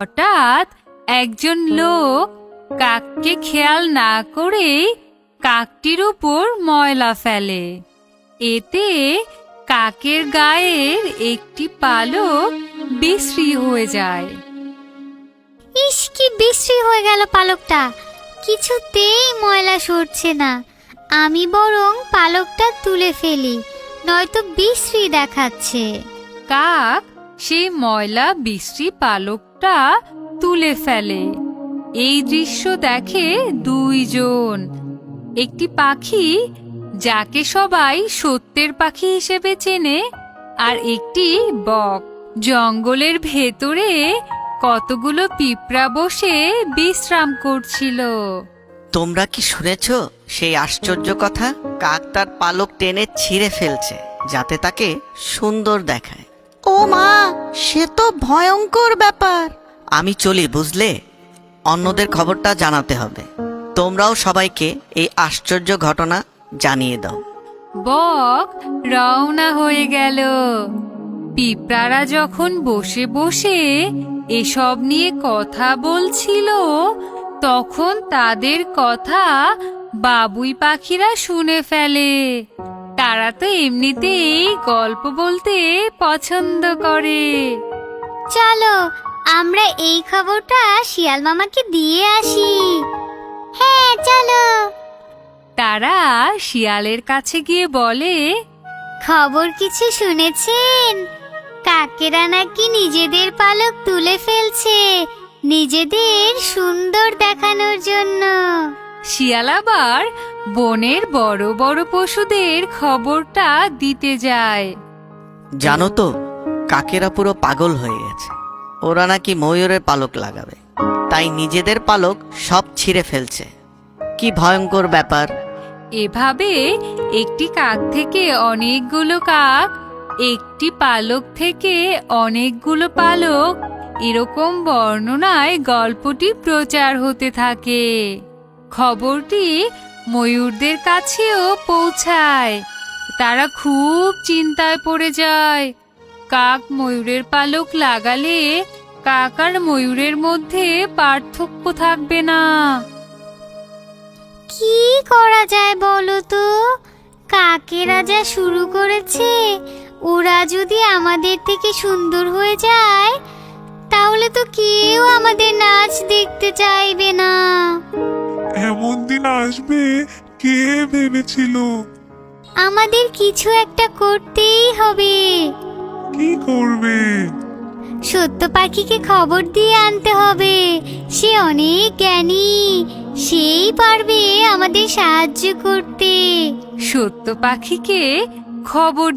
হঠাৎ একজন লোক কাককে খেয়াল না করে কাকটির উপর ময়লা ফেলে। এতে কাকের গায়ের একটি পালক বিশ্রী হয়ে যায়। ইস, কি বিশ্রী হয়ে গেল পালকটা, কিছুতেই ময়লা সরছে না। আমি বরং পালকটা তুলে ফেলি, নয়তো বিশ্রী দেখাচ্ছে। কাক সেই ময়লা বিশ্রী পালকটা তুলে ফেলে। এই দৃশ্য দেখে দুইজন। একটি পাখি যাকে সবাই সত্যের পাখি হিসেবে চেনে, আর একটি বক। জঙ্গলের ভেতরে কতগুলো পিঁপড়া বসে বিশ্রাম করছিল। তোমরা কি শুনেছ সেই আশ্চর্য কথা? কাক তার পালক টেনে ছিঁড়ে ফেলছে যাতে তাকে সুন্দর দেখায়। ও মা, সে তো ভয়ঙ্কর ব্যাপার। আমি চলি, বুঝলে? অন্যদের খবরটা জানাতে হবে। তোমরাও সবাইকে এই আশ্চর্য ঘটনা জানিয়ে দাও। বক রওনা হয়ে গেল। পিঁপড়ারা যখন বসে বসে এসব নিয়ে কথা বলছিল, তখন তাদের কথা বাবুই পাখিরা শুনে ফেলে। তারা তো এমনিতেই গল্প বলতে পছন্দ করে। চলো আমরা এই খবরটা শিয়াল মামাকে দিয়ে আসি। হ্যাঁ চলো। তারা শিয়ালের কাছে গিয়ে বলে, খবর কিছু শুনেছেন? কাকেরা নাকি নিজেদের পালক তুলে ফেলছে নিজেদের সুন্দর দেখানোর জন্য। শিয়াল আবার বনের বড় বড় পশুদের খবরটা দিতে যায়। জানো তো, কাকেরা পুরো পাগল হয়ে গেছে। ওরা নাকি ময়ূরের পালক লাগাবে, তাই নিজেদের পালক সব ছিঁড়ে ফেলছে। কি ভয়ঙ্কর ব্যাপার! এভাবে একটি কাক থেকে অনেকগুলো কাক, একটি পালক থেকে অনেকগুলো পালক, এরকম বর্ণনায় গল্পটি প্রচার হতে থাকে। খবরটি ময়ূরদের কাছেও পৌঁছায়। তারা খুব চিন্তায় পড়ে যায়। কাক ময়ূরের পালক লাগালে কাক আর ময়ূরের মধ্যে পার্থক্য থাকবে না। কি করা যায় বলো তো? কাকেরা যা শুরু করেছে, ওরা যদি আমাদের থেকে সুন্দর হয়ে যায়, তাহলে তো কেউ আমাদের নাচ দেখতে চাইবে না। এমন দিন আসবে কে ভেবেছিল? আমাদের কিছু একটা করতেই হবে। কি করবে? সত্য পাখিকে খবর দিয়ে আনতে হবে। সে অনেক জ্ঞানী, সেই পারবে আমাদের সাহায্য করতে। সত্য পাখিকে খবর